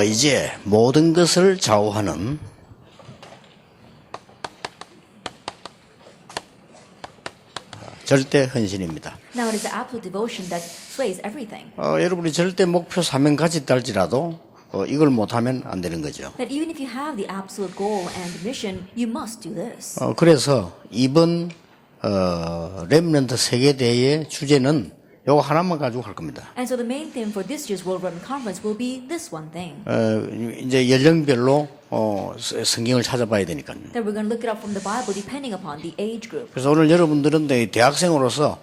이제 모든 것을 좌우하는 절대 헌신입니다. Now it is the absolute devotion that sways everything. 여러분이 절대 목표 사명 가졌다 할지라도 이걸 못하면 안 되는 거죠. That even if you have the absolute goal and mission, you must do this. 그래서 이번 렘넌트 세계대회의 주제는 요거 하나만 가지고 할 겁니다. And so the main theme for this year's World Remnant Conference will be this one thing. 이제 연령별로 성경을 찾아봐야 되니까요. That we're going to look it up from the Bible depending upon the age group. 그래서 오늘 여러분들은 대학생으로서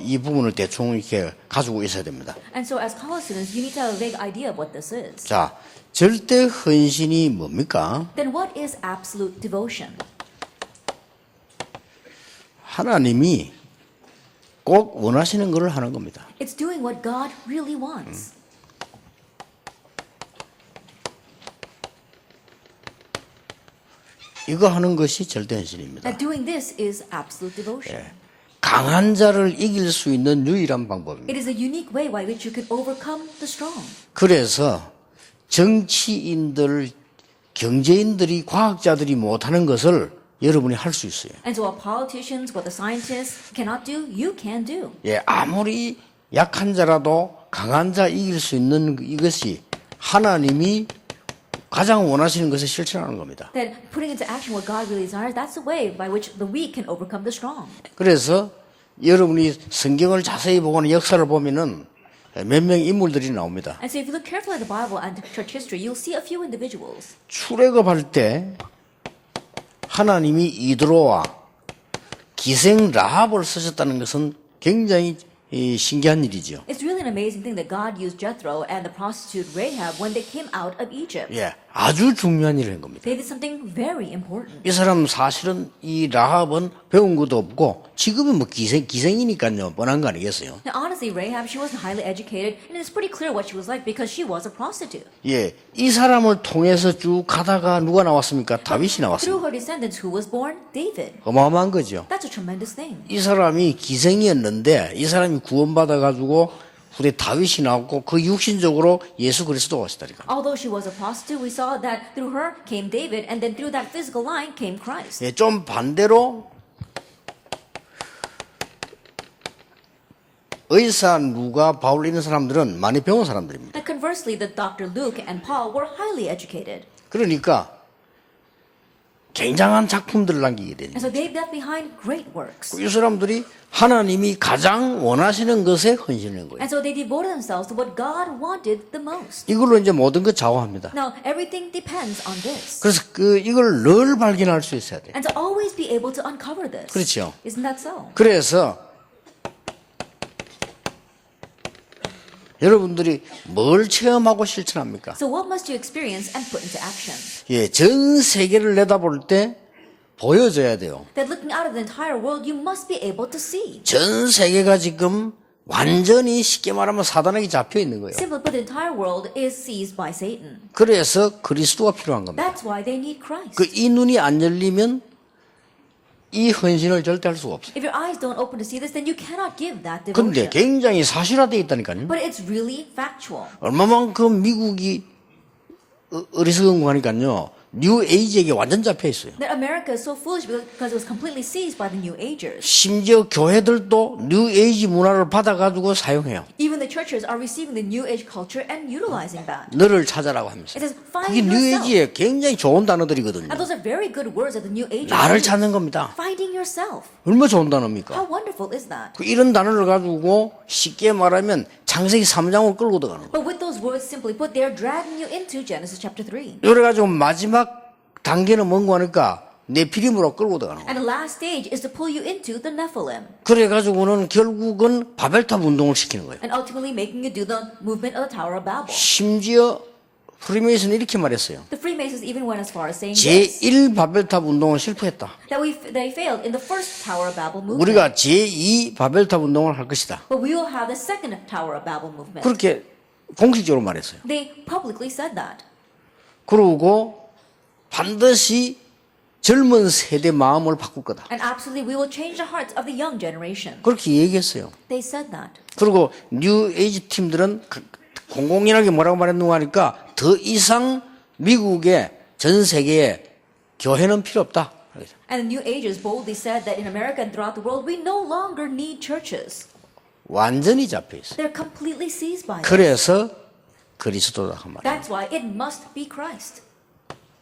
이 부분을 대충 이렇게 가지고 있어야 됩니다. And so as college students, you need to have a vague idea of what this is. 자, 절대 헌신이 뭡니까? Then what is absolute devotion? 하나님이 꼭 원하시는 것을 하는 겁니다. It's doing what God really wants. 이거 하는 것이 절대 헌신입니다. That doing this is absolute devotion. 강한 자를 이길 수 있는 유일한 방법입니다. It is a unique way by which you can overcome the strong. 그래서 정치인들, 경제인들이, 과학자들이 못하는 것을 여러분이 할 수 있어요. And so what politicians, what the scientists cannot do, you can do. 아무리 약한 자라도 강한 자 이길 수 있는 이것이 하나님이 가장 원하시는 것을 실천하는 겁니다. That putting into action what God really desires, that's the way by which the weak can overcome the strong. 그래서 여러분이 성경을 자세히 보거나 역사를 보면은 몇 명 인물들이 나옵니다. And so if you look carefully at the Bible and church history, you'll see a few individuals. 출애굽할 때 하나님이 이드로와 기생 라합을 쓰셨다는 것은 굉장히 신기한 일이죠. It's really an amazing thing that God used Jethro and the prostitute Rahab when they came out of Egypt. 아주 중요한 일을 한 겁니다. They did something very important. 이 사람 사실은 이 라합은 배운 것도 없고 지금은 뭐 기생이니까요 뻔한 거 아니겠어요? Now honestly, Rahab, she wasn't highly educated, and it's pretty clear what she was like because she was a prostitute. 이 사람을 통해서 쭉 가다가 누가 나왔습니까? 다윗이 Through 나왔습니다. her descendants, who was born? David. 어마어마한 거죠. That's a tremendous thing. 이 사람이 기생이었는데 이 사람이 구원받아 가지고 후대 다윗이 나왔고 그 육신적으로 예수 그리스도가 오시다니까. Although she was a prostitute, we saw that through her came David, and then through that physical line came Christ. 좀 반대로 의사 누가 바울 이런 사람들은 많이 배운 사람들입니다. And conversely, the Dr. Luke and Paul were highly educated. 그러니까 굉장한 작품들을 남기게 됩니다. And so they left behind great works. 이 사람들이 하나님이 가장 원하시는 것에 헌신하는 거예요. And so they devoted themselves to what God wanted the most. 이걸로 이제 모든 것 좌우합니다. Now, everything depends on this. 그래서 이걸 늘 발견할 수 있어야 돼요. And to always be able to uncover this. 그렇죠. Isn't that so? 그래서 여러분들이 뭘 체험하고 실천합니까? So what must you experience and put into action? 전 세계를 내다볼 때 보여줘야 돼요. That looking out of the entire world, you must be able to see. 전 세계가 지금 완전히 쉽게 말하면 사단에게 잡혀 있는 거예요. Simply put, the entire world is seized by Satan. 그래서 그리스도가 필요한 겁니다. That's why they need Christ. 이 눈이 안 열리면 이 헌신을 절대 할 수가 없어요. If your eyes don't open to see this, then you cannot give that 근데 devotion. 굉장히 사실화되어 있다니까요. But it's really factual. 얼마만큼 미국이 어리석은 거 하니까요. 뉴 에이지에게 완전 잡혀 있어요. That America is so foolish because it was completely seized by the New Agers. 심지어 교회들도 뉴 에이지 문화를 받아가지고 사용해요. Even the churches are receiving the New Age culture and utilizing that. 너를 찾아라고 하면서. It says, find 그게 뉴 yourself. 에이지에 굉장히 좋은 단어들이거든요. And those are very good words that the New Agers 나를 use. 찾는 겁니다. Finding yourself. 얼마나 좋은 단어입니까? How wonderful is that? 이런 단어를 가지고 쉽게 말하면 창세기 3장으로 끌고 들어가는 거예요. But with those words, simply put, they are dragging you into Genesis chapter 3. 그래가지고 마지막 단계는 뭔가 하니까 네피림으로 끌고 들어가는 거예요. And the last stage is to pull you into the Nephilim. 그래가지고는 결국은 바벨탑 운동을 시키는 거예요. And ultimately making you do the movement of the Tower of Babel. 심지어 프리메이슨은 이렇게 말했어요. The Freemasons even went as far as saying this. 제1 바벨탑 운동은 실패했다. That they failed in the first Tower of Babel movement. 우리가 제2 바벨탑 운동을 할 것이다. But we will have the second Tower of Babel movement. 그렇게 공식적으로 말했어요. They publicly said that. 그러고 반드시 젊은 세대 마음을 바꿀 거다. And absolutely we will change the hearts of the young generation. 그렇게 얘기했어요. They said that. 그리고 뉴 에이지 팀들은 공공연하게 뭐라고 말했는가 하니까 더 이상 미국의 전 세계에 교회는 필요 없다. And the New Agers boldly said that in America and throughout the world, we no longer need churches. 완전히 잡혀 있어요. They're completely seized by it. 그래서 그리스도다 한 말. That's why it must be Christ.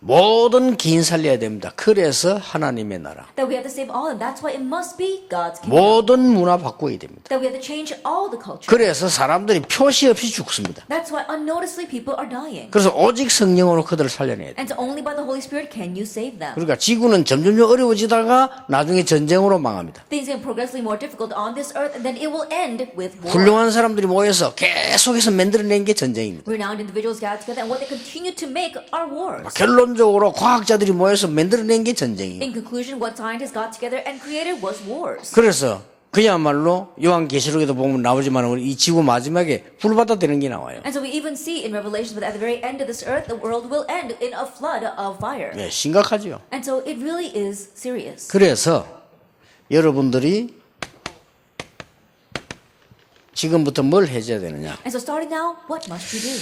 모든 개인 살려야 됩니다. 그래서 하나님의 나라. That we have to save all of them. That's why it must be God's kingdom. 모든 문화 바꿔야 됩니다. That we have to change all the culture. 그래서 사람들이 표시 없이 죽습니다. That's why unnoticeably people are dying. 그래서 오직 성령으로 그들을 살려내야 돼요. And so only by the Holy Spirit can you save them. 그러니까 지구는 점점 어려워지다가 나중에 전쟁으로 망합니다. Things get progressively more difficult on this earth, and then it will end with war. 훌륭한 사람들이 모여서 계속해서 만들어낸 게 전쟁입니다. Renowned individuals gather together, and what they continue to make are wars. 결론적으로 과학자들이 모여서 만들어낸 게 전쟁이에요. In conclusion, what scientists got together and created was wars. 그래서 그야말로 요한계시록에도 보면 나오지만 이 지구 마지막에 불바다 되는 게 나와요. And so we even see in Revelation that at the very end of this earth, the world will end in a flood of fire. 네, 심각하죠. And so it really is serious. 그래서 여러분들이 지금부터 뭘 해줘야 되느냐? And so starting now, what must you do?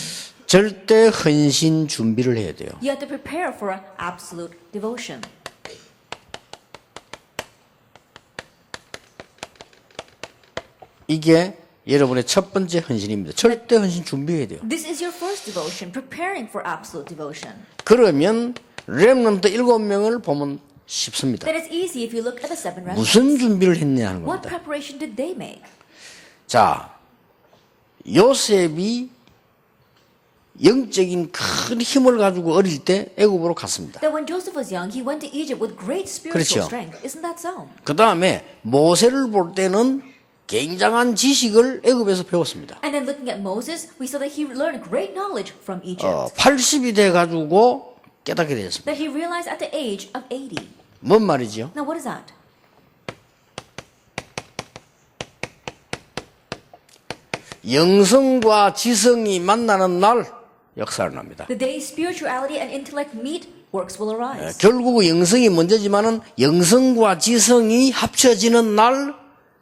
절대 헌신 준비를 해야 돼요. You have to prepare for absolute devotion. 이게 여러분의 첫 번째 헌신입니다. 절대 헌신 준비해야 돼요. This is your first devotion, preparing for absolute devotion. 그러면 렘넌트 7명을 보면 쉽습니다. Then it's easy if you look at the seven remnants. 무슨 준비를 했냐 하는 What 겁니다. preparation did they make? 자, 요셉이 영적인 큰 힘을 가지고 어릴 때 애굽으로 갔습니다. That when Joseph was young, he went to Egypt with great 그렇죠. spiritual strength. Isn't that so? 그 다음에 모세를 볼 때는 굉장한 지식을 애굽에서 배웠습니다. And then looking at Moses, we saw that he learned great knowledge from Egypt. 80이 돼 가지고 깨닫게 되었습니다. That he realized at the age of 80. 뭔 말이죠? Now what is that? 영성과 지성이 만나는 날 역사를 납니다. The day spirituality and intellect meet, works will arise. 결국 영성이 먼저지만은 영성과 지성이 합쳐지는 날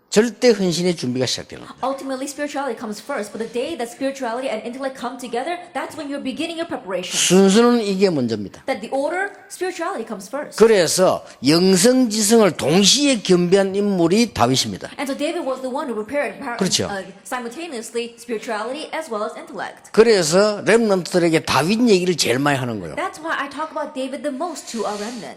절대 헌신의 준비가 시작되는 겁니다. Ultimately, spirituality comes first, but the day that spirituality and intellect come together, that's when you're beginning your preparation. 순서는 이게 먼저입니다. That the order, spirituality comes first. 그래서 영성 지성을 동시에 겸비한 인물이 다윗입니다. And so David was the one who prepared 그렇죠. simultaneously spirituality as well as intellect. 그래서 렘넌트들에게 다윗 얘기를 제일 많이 하는 거예요. That's why I talk about David the most to our remnants.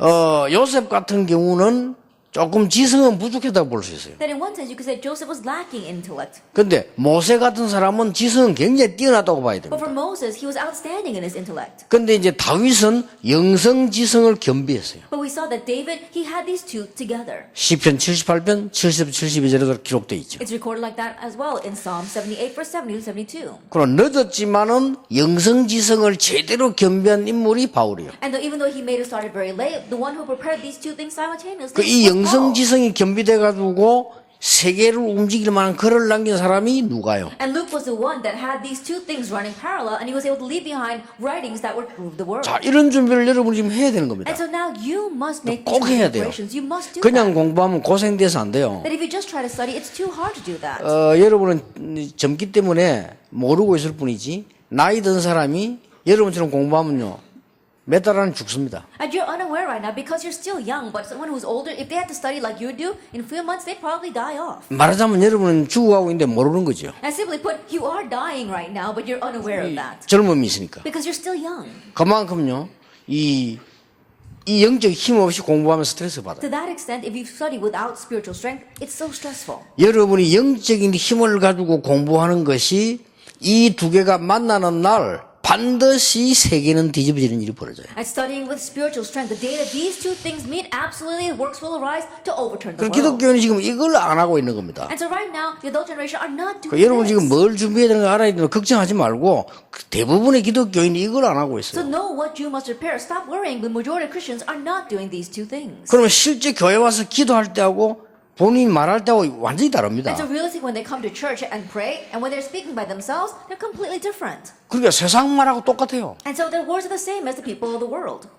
요셉 같은 경우는 조금 지성은 부족하다고 볼 수 있어요. That in one sense you could say Joseph was lacking intellect. 근데 모세 같은 사람은 지성은 굉장히 뛰어나다고 봐야 But 됩니다. for Moses, he was outstanding in his intellect. 근데 이제 다윗은 영성 지성을 겸비했어요. But we saw that David, he had these two together. 시편 78편 70, 72절에도 기록되어 있죠. It's recorded like that as well in Psalm 78 verse 70 to 72. 그럼 늦었지만은 영성 지성을 제대로 겸비한 인물이 바울이에요. And though, even though he made it started very late, the one who prepared these two things simultaneously 이 was Paul. 영성 지성이 겸비돼 가지고 세계를 움직일 만한 글을 남긴 사람이 누가요? And Luke was the one that had these two things running parallel, and he was able to leave behind writings that would prove the word. 자, 이런 준비를 여러분이 지금 해야 되는 겁니다. And so now you must make 꼭 these 해야 돼요. preparations. You must do 그냥 that. 공부하면 고생돼서 안 돼요. That if you just try to study, it's too hard to do that. 여러분은 젊기 때문에 모르고 있을 뿐이지 나이 든 사람이 여러분처럼 공부하면요 몇 달 안에 죽습니다. And you're unaware right now because you're still young, but someone who's older, if they had to study like you do, in a few months they'd probably die off. 말하자면 여러분은 죽어가고 있는데 모르는 거죠. And simply put, you are dying right now, but you're unaware of that. 젊음이 있으니까. Because you're still young. 그만큼요 이 영적 힘 없이 공부하면 스트레스 받아요. To that extent, if you study without spiritual strength, it's so stressful. 여러분이 영적인 힘을 가지고 공부하는 것이 이 두 개가 만나는 날 반드시 세계는 뒤집어지는 일이 벌어져요. And studying with spiritual strength, the day that these two things meet, absolutely works will arise to overturn the 그럼 world. 기독교는 지금 이걸 안 하고 있는 겁니다. And so right now, the adult generation are not doing 여러분 this. 지금 뭘 준비해야 되는 거 알아야 되는 거 걱정하지 말고 대부분의 기독교인이 이걸 안 하고 So 있어요. know what you must prepare. Stop worrying. The majority of Christians are not doing these two things. 그러면 실제 교회 와서 기도할 때하고 본인이 말할 때하고 완전히 다릅니다. And so realistic when they come to church and pray, and when they're speaking by themselves, they're completely different. 그러니까 세상 말하고 똑같아요. And so their words are the same as the people of the world.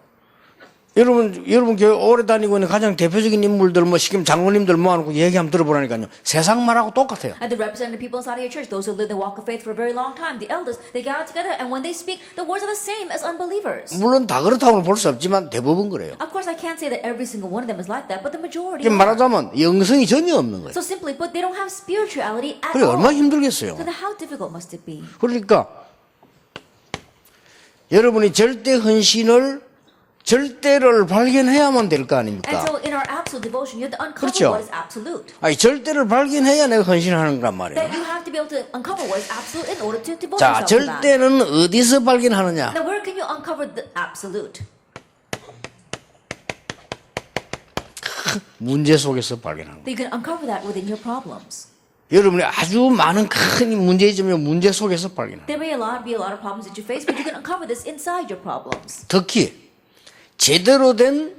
여러분 교회 오래 다니고 있는 가장 대표적인 인물들, 뭐, 지금 장로님들 모아놓고 얘기 한번 들어보라니까요. 세상 말하고 똑같아요. And the representative people inside of your church, those who live the walk of faith for a very long time, the elders, they gather together, and when they speak, the words are the same as unbelievers. 물론 다 그렇다고는 볼 수 없지만 대부분 그래요. Of course, I can't say that every single one of them is like that, but the majority 이게 are. 말하자면 영성이 전혀 없는 거예요. So simply put, they don't have spirituality at 그래, all. 얼마나 힘들겠어요. So then how difficult must it be? 그러니까 여러분이 절대를 발견해야만 될 거 And 아닙니까? so in our absolute devotion, you have to uncover 그렇죠. what is absolute. 아니, 절대를 발견해야 내가 헌신하는 거란 말이에요. That you have to be able to uncover what is absolute in order to devote 자, yourself to that. 절대는 어디서 발견하느냐? Now, where can you uncover the absolute? 문제 속에서 발견하는 거예요. That you can uncover that within your problems. 여러분이 아주 많은 큰 문제점이 문제 속에서 발견합니다. There may be a lot of problems that you face, but you can uncover this inside your problems. 특히 제대로 된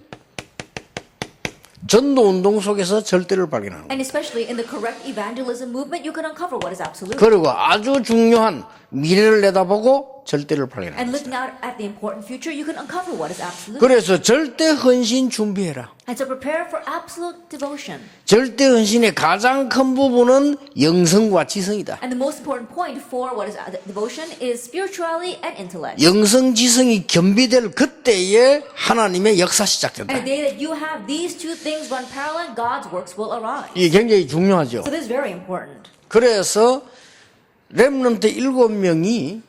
전도 운동 속에서 절대를 발견하는 거예요. And especially in the correct evangelism movement, you can uncover what is absolute. 그리고 아주 중요한 미래를 내다보고 절대를 발견하는 And 거예요. looking out at the important future, you can uncover what is absolute. 그래서 절대 헌신 준비해라. And so prepare for absolute devotion. 절대 헌신의 가장 큰 부분은 영성과 지성이다. And the most important point for what is devotion is spirituality and intellect. 영성 지성이 겸비될 그때에 하나님의 역사 시작된다. And the day that you have these two things run parallel, God's works will arise. 이게 굉장히 중요하죠. So this is very important. 그래서 렘넌트 7명이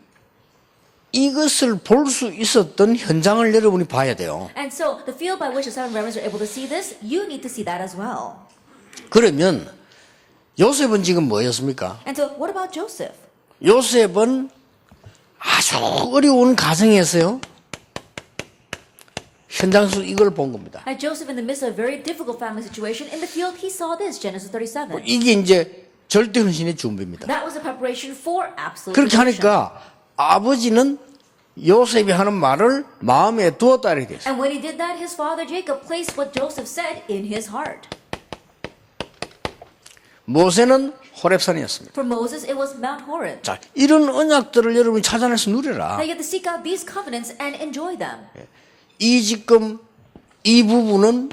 이것을 볼 수 있었던 현장을 여러분이 봐야 돼요. And so the field by which the seven remnants are able to see this, you need to see that as well. 그러면 요셉은 지금 뭐였습니까? And so what about Joseph? 요셉은 아주 어려운 가정에서요. 현장 속 이걸 본 겁니다. And Joseph, in the midst of a very difficult family situation, in the field, he saw this, Genesis 37. 이게 이제 절대 헌신의 준비입니다. That was the preparation for absolute 그렇게 devotion. 하니까 아버지는 요셉이 하는 말을 마음에 두었다 이렇게 됐어요. And when he did that, his father Jacob placed what Joseph said in his heart. 모세는 호렙산이었습니다. For Moses, it was Mount Horeb. 자, 이런 언약들을 여러분이 찾아내서 누려라. Now you have to seek out these covenants and enjoy them. 이 부분은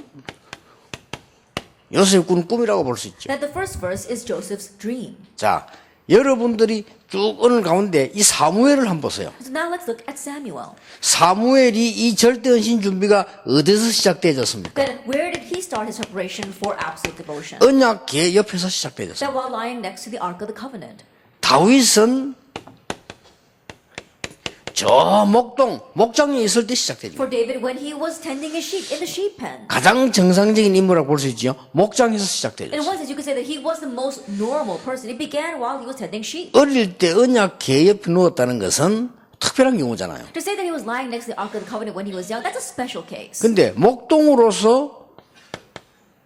요셉 군 꿈이라고 볼 수 있죠. That the first verse is Joseph's dream. 자, 여러분들이 쭉 오늘 가운데 이 사무엘을 한번 보세요. So now let's look at Samuel. 사무엘이 이 절대 헌신 준비가 어디서 시작되어졌습니까? Then where did he start his preparation for absolute devotion? 언약궤 옆에서 시작되어졌어요. That while lying next to the Ark of the Covenant. 다윗은 저 목장에 있을 때 시작되죠. For David, when he was tending his sheep in the sheep pen. 가장 정상적인 인물이라고 볼 수 있죠. 목장에서 In 시작되죠. one sense, you could say that he was the most normal person. It began while he was tending sheep. 어릴 때 언약궤 옆에 누웠다는 것은 특별한 경우잖아요. To say that he was lying next to the Ark of the Covenant when he was young, that's a special case. 근데 목동으로서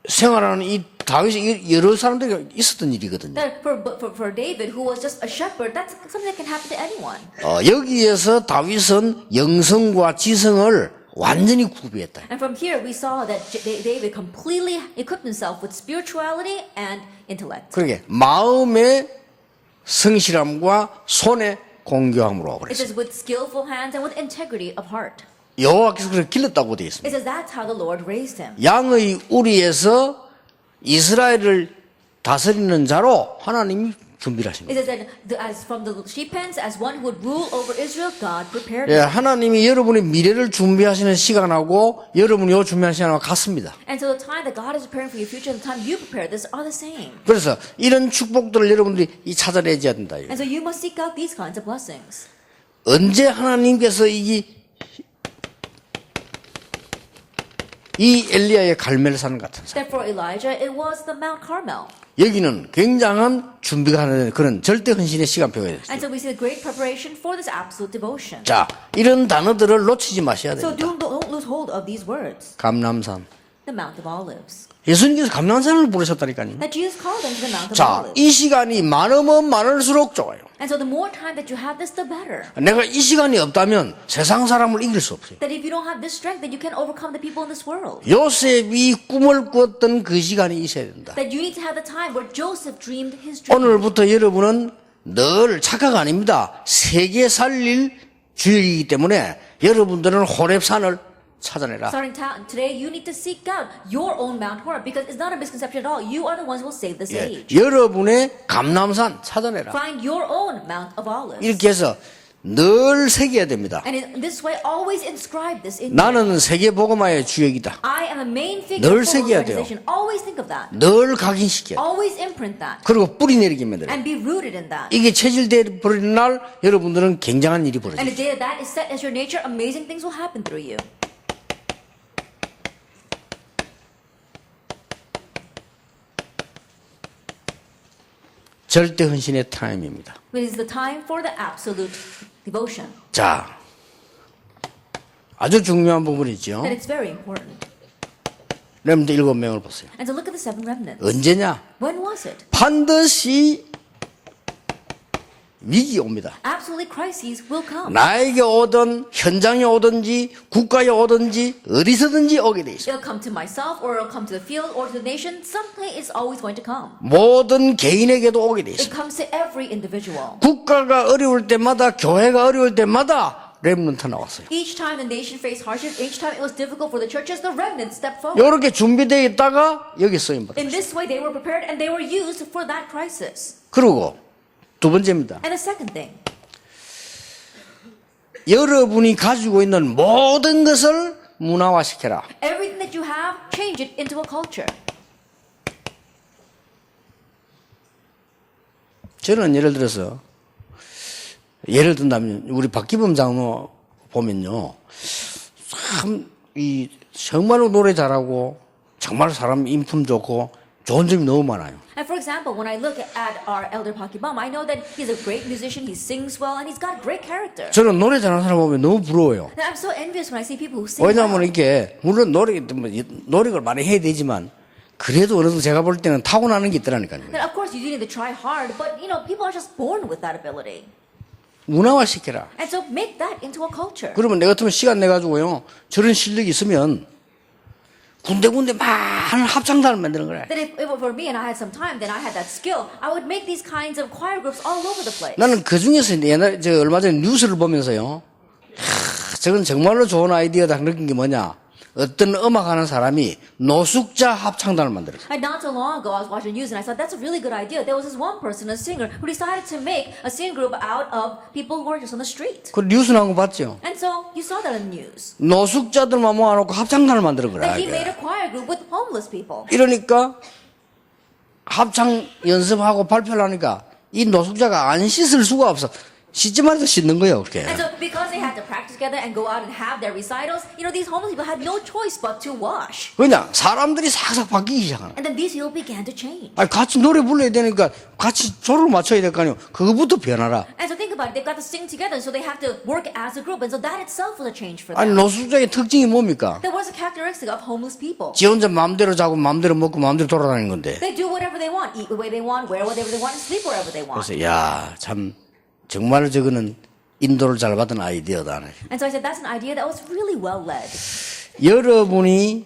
생활하는 이 다윗이 여러 사람들이 있었던 일이거든요. That for David, who was just a shepherd, that's something that can happen to anyone. 여기에서 다윗은 영성과 지성을 완전히 구비했다. And from here, we saw that David completely equipped himself with spirituality and intellect. 그러게 마음의 성실함과 손의 공교함으로 It 그랬어요. says with skillful hands and with integrity of heart. 여호와께서 그를 길렀다고 되어 있습니다. It says that's how the Lord raised him. 양의 우리에서 이스라엘을 다스리는 자로 하나님이 준비를 하신 It 거예요. says that as from the sheep pens, as one who would rule over Israel, God prepared 예, him. 하나님이 여러분의 미래를 준비하시는 시간하고 여러분이 요 준비하는 시간하고 같습니다. And so the time that God is preparing for your future and the time you prepare this are the same. 그래서 이런 축복들을 여러분들이 찾아내줘야 된다. And so you must seek out these kinds of blessings. 언제 하나님께서 이 엘리야의 갈멜산 같은 산. That for Elijah, it was the Mount Carmel. 여기는 굉장한 준비가 하는 그런 절대 헌신의 시간표가 있어요. And so we see the great preparation for this absolute devotion. 자, 이런 단어들을 놓치지 마셔야 So 됩니다. don't lose hold of these words. 감람산. The Mount of Olives. 예수님께서 감람산을 부르셨다니까요. That Jesus called them to the Mount of 자, Olives. 이 시간이 많으면 많을수록 좋아요. And so the more time that you have this, the better. 내가 이 시간이 없다면 세상 사람을 이길 수 없어요. That if you don't have this strength, then you can overcome the people in this world. 요셉이 꿈을 꾸었던 그 시간이 있어야 된다. That you need to have the time where Joseph dreamed his dream. 오늘부터 여러분은 늘 착각 아닙니다. 세계 살릴 주역이기 때문에 여러분들은 호렙산을 찾아내라. Starting today, you need to seek out your own Mount Horeb because it's not a misconception at all. You are the ones who will save this 예, age. 여러분의 감람산 찾아내라. Find your own Mount of Olives. 이렇게 해서 늘 새겨야 됩니다. And in this way, always inscribe this in you. 나는 세계복음화의 주역이다. I am a main figure 늘 for 새겨야 돼요. organization. Always think of that. 늘 각인시켜야 돼. Always imprint that. 그리고 뿌리 내리게 만들어요. And be rooted in that. 이게 체질돼 버리는 날 여러분들은 굉장한 일이 And 벌어져요. the day that is set as your nature, amazing things will happen through you. 절대 헌신의 타임입니다. It is the time for the absolute devotion. 자, 아주 중요한 부분이죠. And it's very important. 여러분들 7명을 보세요. And to look at the seven remnants. 언제냐? When was it? 반드시 위기 옵니다. Absolutely crises will come. 나에게 오든 현장에 오든지 국가에 오든지 어디서든지 오게 돼 있어요. It'll come to myself or it'll come to the field or to the nation. Someday it's always going to come. 모든 개인에게도 오게 돼 It 있어요. comes to every individual. 국가가 어려울 때마다 교회가 어려울 때마다 렘넌트 나왔어요. Each time the nation faced hardship, each time it was difficult for the churches, the remnants stepped forward. 이렇게 준비되어 있다가 여기 쓰임 받아요. In this way, they were prepared and they were used for that crisis. 그리고 두 번째입니다. And the second thing, 여러분이 가지고 있는 모든 것을 문화화시켜라. everything that you have, change it into a culture. 저는 예를 들어서 예를 든다면 우리 박기범 장로 보면요, 참 이 정말로 노래 잘하고 정말 사람 인품 좋고 좋은 점이 너무 많아요. And for example, when I look at our elder Pakibam, I know that he's a great musician, he sings well, and he's got great character. 저는 노래 잘하는 사람 보면 너무 부러워요. And I'm so envious when I see people who sing 왜냐하면 well. 이게 물론 노력을 많이 해야 되지만 그래도 어느 정도 제가 볼 때는 타고나는 게 있더라니까요. And of course, you do need to try hard, but you know, people are just born with that ability. 문화화시켜라. And so make that into a culture. 그러면 내 같으면 시간 내 가지고요, 저런 실력이 있으면 군데군데 많은 합창단을 만드는 거야. That if it were for me and I had some time, then I had that skill, I would make these kinds of choir groups all over the place. 나는 그 중에서 옛날에 얼마 전에 뉴스를 보면서요, 저건 정말로 좋은 아이디어다 느낀 게 뭐냐? 어떤 음악하는 사람이 노숙자 합창단을 만들었어요. And not so long ago, I was watching news and I thought that's a really good idea. There was this one person, a singer, who decided to make a singing group out of people who were just on the street. 그 뉴스 나온 거 봤죠? And so you saw that in the news. 노숙자들만 모아놓고 합창단을 만드는 거라. That he made 이게. a choir group with homeless people. 이러니까 합창 연습하고 발표를 하니까 이 노숙자가 안 씻을 수가 없어. 씻지 말아서 씻는 거예요, 그렇게. And so because they had to practice together and go out and have their recitals, you know, these homeless people had no choice but to wash. 그냥 사람들이 싹싹 바뀌기 시작하는. And then these people began to change. 아니 같이 노래 불러야 되니까 같이 조를 맞춰야 될 거 아니에요. 그거부터 변하라. And so think about it, they've got to sing together, so they have to work as a group, and so that itself was a change for 아니 them. 노숙자의 특징이 뭡니까? That was a characteristic of homeless people. 지 혼자 마음대로 자고 마음대로 먹고 마음대로 돌아다니는 건데. They do whatever they want, eat the way they want, wear whatever they want, and sleep wherever they want. 그래서 야, 참 정말 저거는 인도를 잘 받은 아이디어다. And so I said, that's an idea that was really well led. 여러분이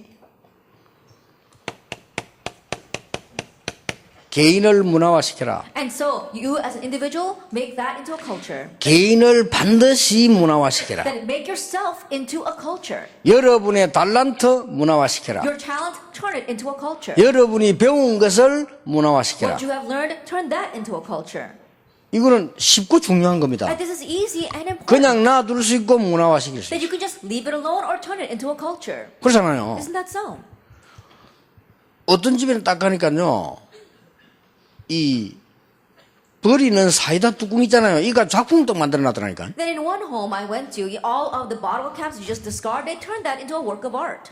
개인을 문화화시켜라. And so you as an individual, make that into a culture. 개인을 반드시 문화화시켜라. Then make yourself into a culture. 여러분의 달란트 문화화시켜라. Your talent, turn it into a culture. 여러분이 배운 것을 문화화시켜라. What you have learned, turn that into a culture. 이거는 쉽고 중요한 겁니다. And this is easy and important. 그냥 놔둘 수 있고 문화화시킬 수 That 있어요. you can just leave it alone or turn it into a culture. 그렇잖아요. Isn't that so? 어떤 집에는 딱 가니까요, 이 버리는 사이다 뚜껑 있잖아요. 이거 작품떡 만들어 놨더라니까. Then in one home I went to, all of the bottle caps you just discard, they turned that into a work of art.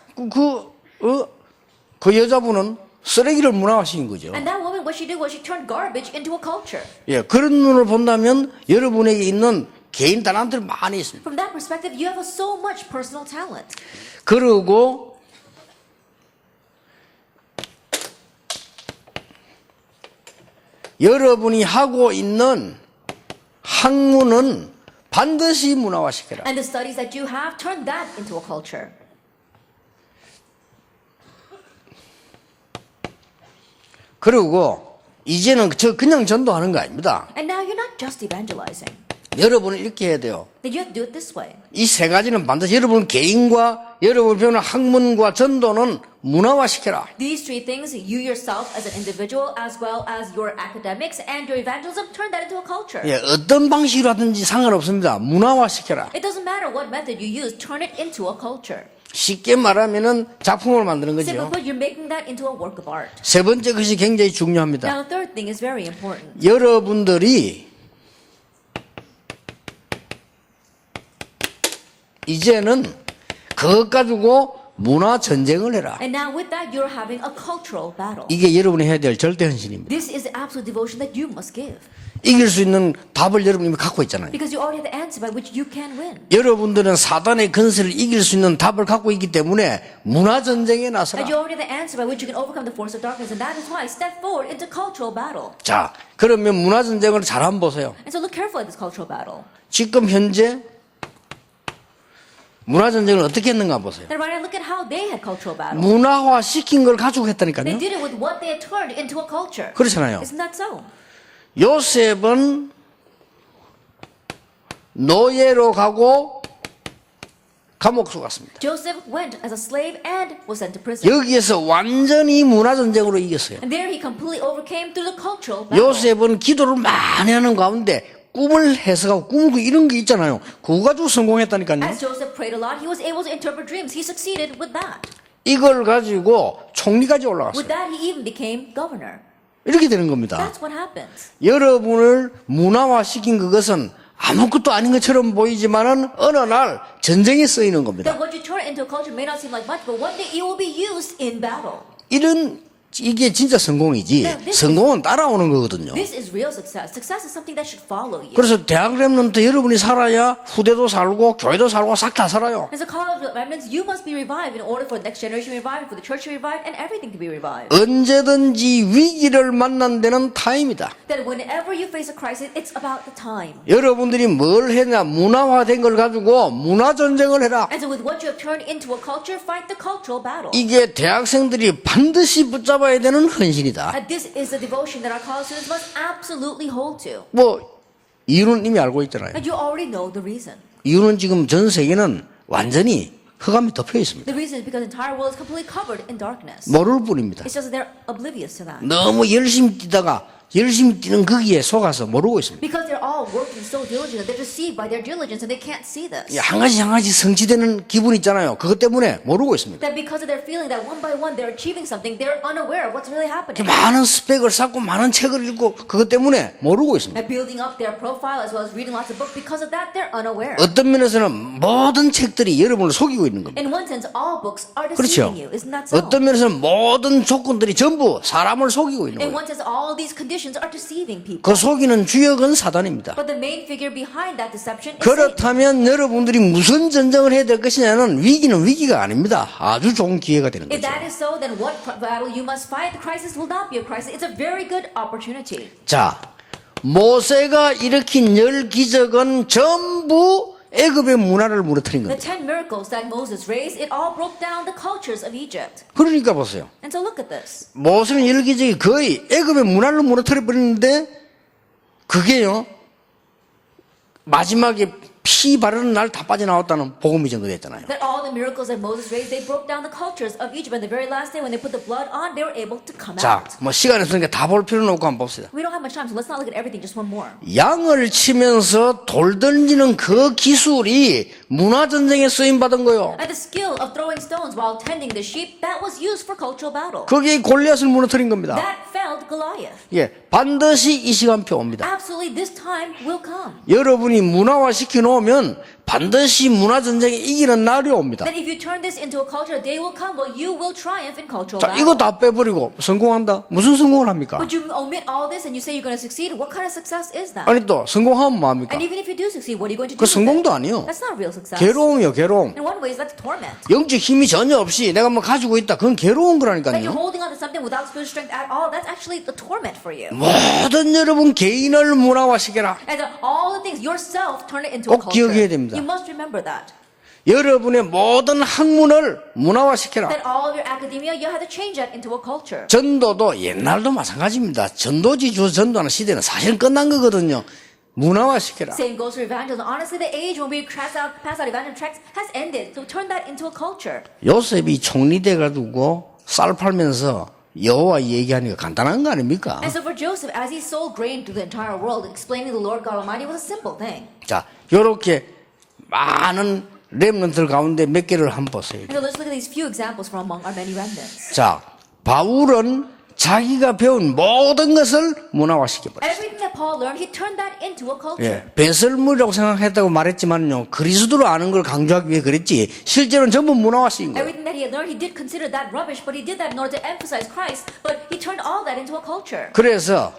그 여자분은 쓰레기를 문화화시킨 거죠. And that woman, what she did was she turned garbage into a culture. 예, 그런 눈을 본다면 여러분에게 있는 개인 달란트를 많이 있습니다. From that perspective, you have so much personal talent. 그리고 여러분이 하고 있는 학문은 반드시 문화화시켜라. And the studies that you have, turn that into a culture. 그리고 이제는 저 그냥 전도하는 거 아닙니다. And now you're not just evangelizing. 여러분은 이렇게 해야 돼요. Then you have to do it this way. 이 세 가지는 반드시 여러분 개인과 여러분 배우는 학문과 전도는 문화화시켜라. These three things, you yourself as an individual, as well as your academics and your evangelism, turn that into a culture. 예, 어떤 방식으로 하든지 상관없습니다. 문화화시켜라. It doesn't matter what method you use, turn it into a culture. 쉽게 말하면은 작품을 만드는 Simply 거죠. put, you're making that into a work of art. 세 번째 것이 굉장히 중요합니다. Now, the third thing is very important. 여러분들이 이제는 그것 가지고 문화 전쟁을 해라. And now with that, you're having a cultural battle. 이게 여러분이 해야 될 절대 헌신입니다. This is the absolute devotion that you must give. 이길 수 있는 답을 여러분이 갖고 있잖아요. Because you already have the answer by which you can win. 여러분들은 사단의 근세를 이길 수 있는 답을 갖고 있기 때문에 문화 전쟁에 나서라. And you already have the answer by which you can overcome the force of darkness. And that is why step forward into cultural battle. 자, 그러면 문화 전쟁을 잘 한번 보세요. And so look carefully at this cultural battle. 지금 현재 문화 전쟁을 어떻게 했는가 보세요. And right now, look at how they had cultural battle. 문화화 시킨 걸 가지고 They 했다니까요. did it with what they had turned into a culture. 그렇잖아요. Isn't that so? 요셉은 노예로 가고 감옥수 갔습니다. Joseph went as a slave and was sent to prison. 여기에서 완전히 문화 전쟁으로 이겼어요. And there he completely overcame through the cultural battle. 요셉은 기도를 많이 하는 가운데 꿈을 해석하고 꿈을 이런 게 있잖아요. 그거 가지고 성공했다니까요. As Joseph prayed a lot, he was able to interpret dreams. He succeeded with that. 이걸 가지고 총리까지 올라갔어요. With that, he even became governor. 이렇게 되는 겁니다. That's what happens. 여러분을 문화화시킨 그것은 아무것도 아닌 것처럼 보이지만은 어느 날 전쟁에 쓰이는 겁니다. That what you turn into a culture may not seem like much, but one day it will be used in battle. 이게 진짜 성공이지. 성공은 따라오는 거거든요. This is real success. Success is something that should follow you. 그래서 대학 랩런트 여러분이 살아야 후대도 살고 교회도 살고 싹 다 살아요. As a college of remnants, you must be revived in order for the next generation to be revived, for the church to be revived, and everything to be revived. 언제든지 위기를 만난 데는 타임이다. That whenever you face a crisis, it's about the time. 여러분들이 뭘 했냐 문화화된 걸 가지고 문화 전쟁을 해라. And so with what you have turned into a culture, fight the cultural battle. 이게 대학생들이 반드시 붙잡아야 되는 헌신이다. And this is the devotion that our college students must absolutely hold to. 뭐 이유는 이미 알고 있잖아요. And you already know the reason. 이유는 지금 전 세계는 완전히 흑암이 덮여 있습니다. The reason is because the entire world is completely covered in darkness. 모를 뿐입니다. It's just that they're oblivious to that. 너무 열심히 뛰다가 열심히 뛰는 거기에 속아서 모르고 있습니다. Because they're all working so diligently, they're deceived by their diligence and they can't see this. 한 가지 한 가지 성취되는 기분 있잖아요. 그것 때문에 모르고 있습니다. That because of their feeling that one by one they're achieving something, they're unaware of what's really happening. 많은 스펙을 쌓고 많은 책을 읽고 그것 때문에 모르고 있습니다. And building up their profile as well as reading lots of books, because of that they're unaware. 어떤 면에서는 모든 책들이 여러분을 속이고 있는 겁니다. In one sense, all books are 그렇죠. deceiving you. Isn't that so? 어떤 면에서는 모든 조건들이 전부 사람을 속이고 있는 In 거예요. one sense, all these conditions are deceiving people. 그 속이는 주역은 사단입니다. But the main figure behind that deception is Satan. 그렇다면 여러분들이 무슨 전쟁을 해야 될 것이냐는 위기는 위기가 아닙니다. 아주 좋은 기회가 되는 If 거죠. that is so, then what battle you must fight? The crisis will not be a crisis. It's a very good opportunity. 자, 모세가 일으킨 10기적은 전부 애굽의 문화를 무너뜨린 The 겁니다. 10 miracles that Moses raised, it all broke down the cultures of Egypt. 그러니까 보세요. And so look at this. 모세는 10기적이 거의 애굽의 문화를 무너뜨려 버리는데 그게요 마지막에 피 바르는 날 다 빠져나왔다는 복음이 전도됐잖아요. That all the miracles that Moses raised, they broke down the cultures of Egypt. And the very last day when they put the blood on, they were able to come 자, out. 뭐 시간이 없으니까 다 볼 필요는 없고 한번 봅시다. We don't have much time, so let's not look at everything, just one more. 양을 치면서 돌 던지는 그 기술이 문화 전쟁에 쓰임 받은 거요. And the skill of throwing stones while tending the sheep, that was used for cultural battle. 그게 골리앗을 무너뜨린 겁니다. That felled Goliath. 예, 반드시 이 시간표 옵니다. Absolutely, this time will come. 여러분이 문화화 시켜 놓으면 반드시 문화 전쟁에 이기는 날이 옵니다. That if you turn this into a culture, a day will come where you will triumph in cultural 자, 이거 battle. 다 빼버리고 성공한다? 무슨 성공을 합니까? But you omit all this and you say you're going to succeed. What kind of success is that? 아니 또 성공하면 뭐합니까? And even if you do succeed, what are you going to do? 그 with 성공도 it? 아니요. That's not real success. 괴로움이요, 괴로움. In one way, that's torment. 영적 힘이 전혀 없이 내가 뭐 가지고 있다. 그건 괴로운 That you're 거라니까요. holding on to something without spiritual strength at all, that's actually the torment for you. 모든 여러분 개인을 문화화시켜라. And that all the things, yourself, turn it into a 꼭 culture. 기억해야 됩니다. You must remember that. 여러분의 모든 학문을 문화화시켜라. That all of your academia, you have to change that into a culture. 전도도 옛날도 마찬가지입니다. 전도지주 전도하는 시대는 사실 끝난 거거든요. 문화화시켜라. Same goes for evangelism. Honestly, the age when we pass out evangelism tracts has ended. So turn that into a culture. 요셉이 총리돼 가지고 쌀 팔면서 여호와 얘기하니까 간단한 거 아닙니까? And so for Joseph, as he sold grain to the entire world, explaining the Lord God Almighty was a simple thing. 자, 요렇게 많은 렘넌트들 가운데 몇 개를 한번 보세요. And so let's look at these few examples from among our many remnants. 자, 바울은 자기가 배운 모든 것을 문화화시켜버렸어요. Everything that Paul learned, he turned that into a culture. 예, 배설물이라고 생각했다고 말했지만요, 그리스도로 아는 걸 강조하기 위해 그랬지, 실제로는 전부 문화화시킨 거예요. Everything that he had learned, he did consider that rubbish, but he did that in order to emphasize Christ, but he turned all that into a culture. 그래서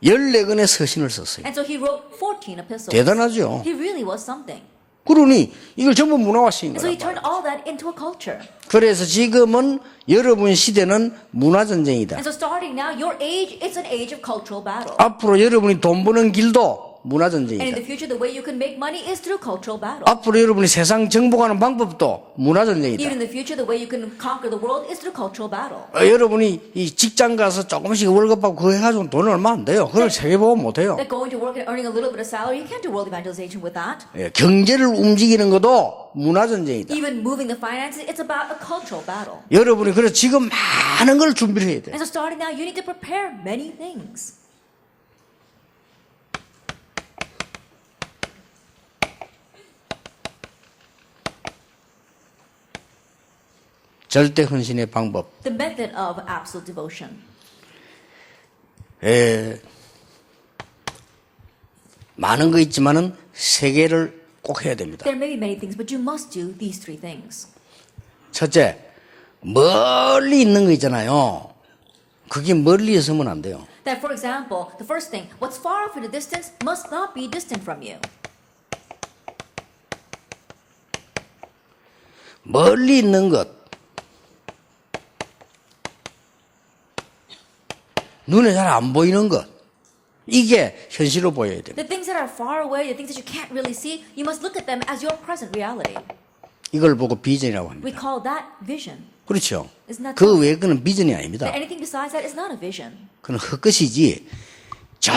14권의 서신을 썼어요. And so he wrote 14 epistles. 대단하죠. He really was something. 그러니 이걸 전부 문화화시킨 And so he 거예요. turned all that into a culture. 그래서 지금은 여러분 시대는 문화전쟁이다. And so starting now, your age, it's an age of cultural battle. 앞으로 여러분이 돈 버는 길도 And in 문화전쟁이다. the future, the way you can make money is through cultural battle. 앞으로 여러분이 세상 정복하는 방법도 문화전쟁이다. Even in the future, the way you can conquer the world is through cultural battle. 여러분이 이 직장 가서 조금씩 월급 받고 그거 해가지고 돈 얼마 안 돼요. 그걸 세계보험 못 해요. That going to work and earning a little bit of salary, you can't do world evangelization with that. 예, 경제를 움직이는 것도 문화전쟁이다. Even moving the finances, it's about a cultural battle. 여러분이 그래서 지금 많은 걸 준비를 해야 돼. And so starting now, you need to prepare many things. 절대 헌신의 방법. The method of absolute devotion. 많은 거 있지만은 세 개를 꼭 해야 됩니다. There may be many things, but you must do these three things. 첫째, 멀리 있는 거 있잖아요. 그게 멀리 있으면 안 돼요. That, for example, the first thing, what's far off in the distance must not be distant from you. 멀리 있는 것, 눈에 잘 안 보이는 것, 이게 현실로 보여야 됩니다. The things that are far away, the things that you can't really see, you must look at them as your present reality. 이걸 보고 비전이라고 합니다. We call that vision. 그렇죠. Isn't that 그 외에 거는 비전이 아닙니다. That anything besides that is not a vision. 그건 헛것이지. 저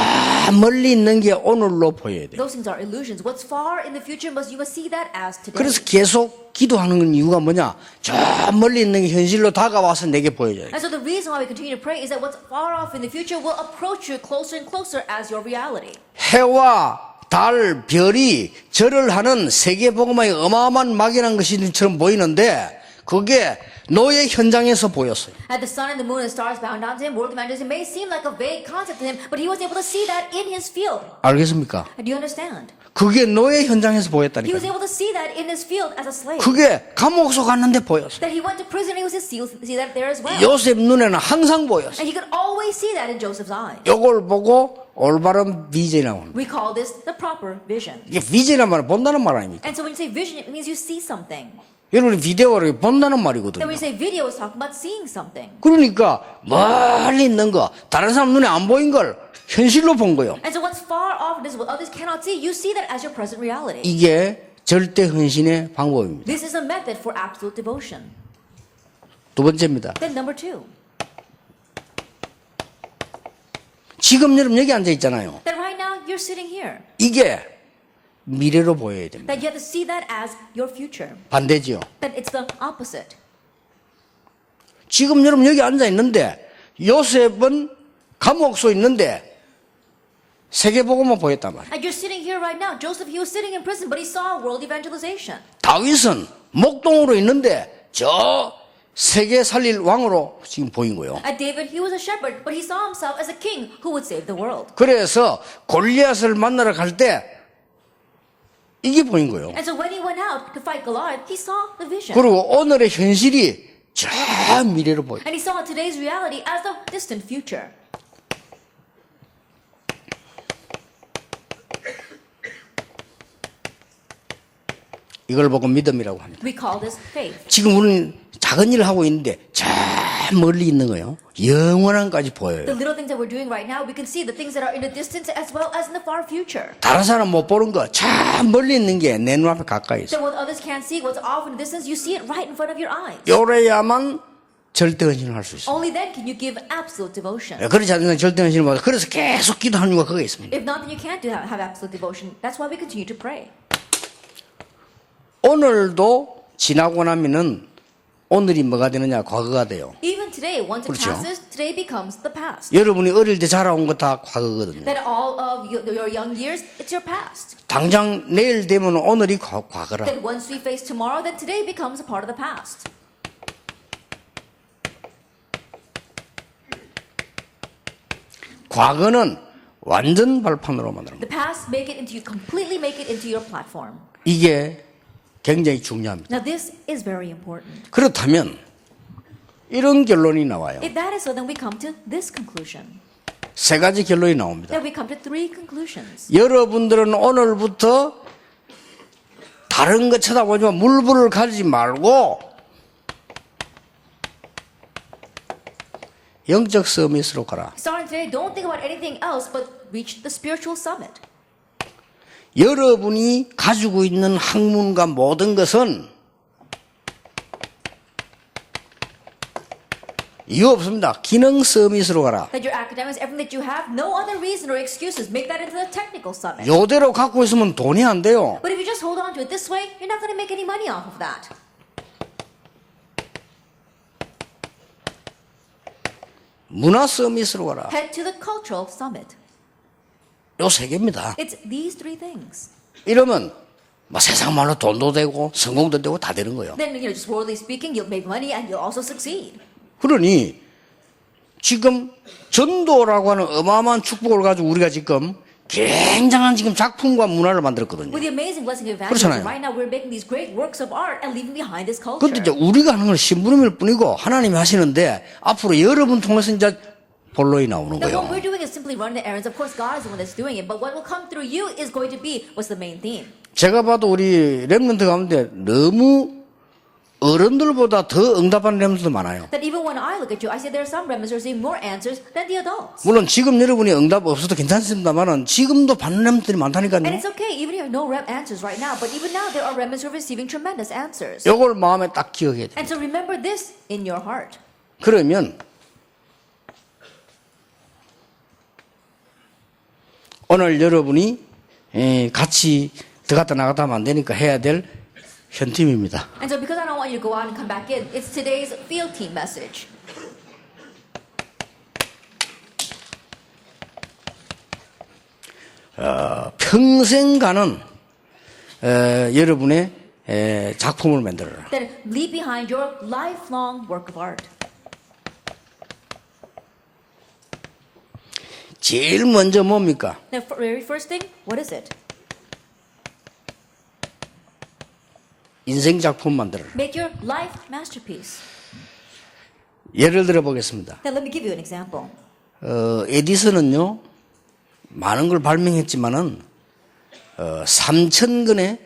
멀리 있는 게 오늘로 보여야 돼요. Those things are illusions. What's far in the future, you must see that as today. 그래서 계속 기도하는 이유가 뭐냐? 저 멀리 있는 게 현실로 다가와서 내게 보여져요. And so the reason why we continue to pray is that what's far off in the future will approach you closer and closer as your reality. 해와 달, 별이 절을 하는 세계복음화의 어마어마한 막연한 것처럼 보이는데 그게 노예 현장에서 보였어요. At the sun and the moon and the stars bound down to him, world evangelism may seem like a vague concept to him, but he was able to see that in his field. 알겠습니까? Do you understand? 그게 노예 현장에서 He was 보였다니까요. able to see that in his field as a slave. 그게 감옥소 갔는데 보였어요. That he went to prison and he was able to see that there as well. 요셉 눈에는 항상 보였어요. And he could always see that in Joseph's eyes. 이걸 보고 올바른 비전이라고 합니다. We call this the proper vision. 이게 비전이란 말은 본다는 말 아닙니까? And so when you say vision, it means you see something. 여러분이 비디오를 본다는 Then 말이거든요. when you say video, it's talking about seeing something. 그러니까 멀리 있는 거, 다른 사람 눈에 안 보인 걸 현실로 본 거예요. And so what's far off is what others cannot see. You see that as your present reality. 이게 절대 헌신의 방법입니다. This is a method for absolute devotion. 두 번째입니다. Then number two, 지금 여러분 여기 앉아 있잖아요. that right now you're sitting here. 이게 미래로 보여야 됩니다. That you have to see that as your future. 반대지요. That it's the opposite. 지금 여러분 여기 앉아 있는데 요셉은 감옥소 있는데 세계복음만 보였단 말이에요. And you're sitting here right now. Joseph, he was sitting in prison, but he saw world evangelization. 다윗은 목동으로 있는데 저 세계 살릴 왕으로 지금 보인 거예요. At David, he was a shepherd, but he saw himself as a king who would save the world. 그래서 골리앗을 만나러 갈 때 이게 보인 거예요. And so when he went out to fight Goliath, he saw the vision. 그리고 오늘의 현실이 저 미래로 보여요. And he saw today's reality as the distant future. 이걸 보고 믿음이라고 합니다. We call this faith. 지금 우리는 작은 일을 하고 있는데 저 멀리 있는 거예요. 영원한까지 보여요. The little things that we're doing right now, we can see the things that are in the distance as well as in the far future. 다른 사람 못 보는 거 저 멀리 있는 게 내 눈앞에 가까이 있어. So what others can't see, what's off in the distance, you see it right in front of your eyes. 요래야만 절대 헌신을 할 수 있어요. Only then can you give absolute devotion. 그렇지 않으면 절대 헌신을 못 해요. 그래서 계속 기도하는 이유가 그거에 있습니다. If not, then you can't have absolute devotion. That's why we continue to pray. 오늘도 지나고 나면은 오늘이 뭐가 되느냐? 과거가 돼요. Even today, once it 그렇죠. passes, today becomes the past. 여러분이 어릴 때 자라온 거 다 과거거든요. That all of your young years, it's your past. 당장 내일 되면 오늘이 과거라. That once we face tomorrow, then today becomes a part of the past. 과거는 완전 발판으로 만드는 거예요. The past, completely make it into your platform. 이게 굉장히 중요합니다. Now this is very important. 그렇다면 이런 결론이 나와요. If that is so, then we come to this conclusion. 세 가지 결론이 나옵니다. Then we come to three conclusions. 여러분들은 오늘부터 다른 거 쳐다보지만 물불을 가리지 말고 영적 서밋으로 가라. Starting today, don't think about anything else but reach the spiritual summit. 여러분이 가지고 있는 학문과 모든 것은 이유 없습니다. 기능 서밋으로 가라. That your academics, everything that you have, no other reason or excuses. Make that into the technical summit. 요대로 갖고 있으면 돈이 안 돼요. But if you just hold on to it this way, you're not going to make any money off of that. 문화 서밋으로 가라. Head to the cultural summit. 요 세 개입니다. It's these three things. 이러면 뭐 세상 말로 돈도 되고 성공도 되고 다 되는 거예요. Then, just worldly speaking, you'll make money and you'll also succeed. 그러니 지금 전도라고 하는 어마어마한 축복을 가지고 우리가 지금 굉장한 지금 작품과 문화를 만들었거든요. With the amazing blessing of 그렇잖아요. evangelism, right now we're making these great works of art and leaving behind this culture. 근데 이제 우리가 하는 건 심부름일 뿐이고 하나님이 하시는데 앞으로 여러분 통해서 이제 본론이 나오는 Now, what 거예요. we're doing is simply running the errands. Of course, God is the one that's doing it, but what will come through you is going to be what's the main theme. 제가 봐도 우리 랩런트 가운데 너무 어른들보다 더 응답하는 랩런트도 많아요. That even when I look at you, I say there are some remnants who are receiving more answers than the adults. 물론 지금 여러분이 응답 없어도 괜찮습니다만은 지금도 받는 랩런트들이 많다니까요. And it's okay, even if you have no answers right now, but even now there are remnants who are receiving tremendous answers. 이걸 마음에 딱 기억해야 돼요. And so remember this in your heart. 그러면 오늘 여러분이 같이 들어갔다 나갔다 하면 안 되니까 해야 될 현팀입니다. And so because I don't want you to go out and come back in, it's today's field team message. 평생 가는 여러분의 작품을 만들어라. Then leave behind your lifelong work of art. 제일 먼저 뭡니까? Now, very first thing, what is it? 인생 작품 만들어라. Make your life masterpiece. 예를 들어 보겠습니다. Now, let me give you an example. 에디슨은요, 많은 걸 발명했지만은 3,000권의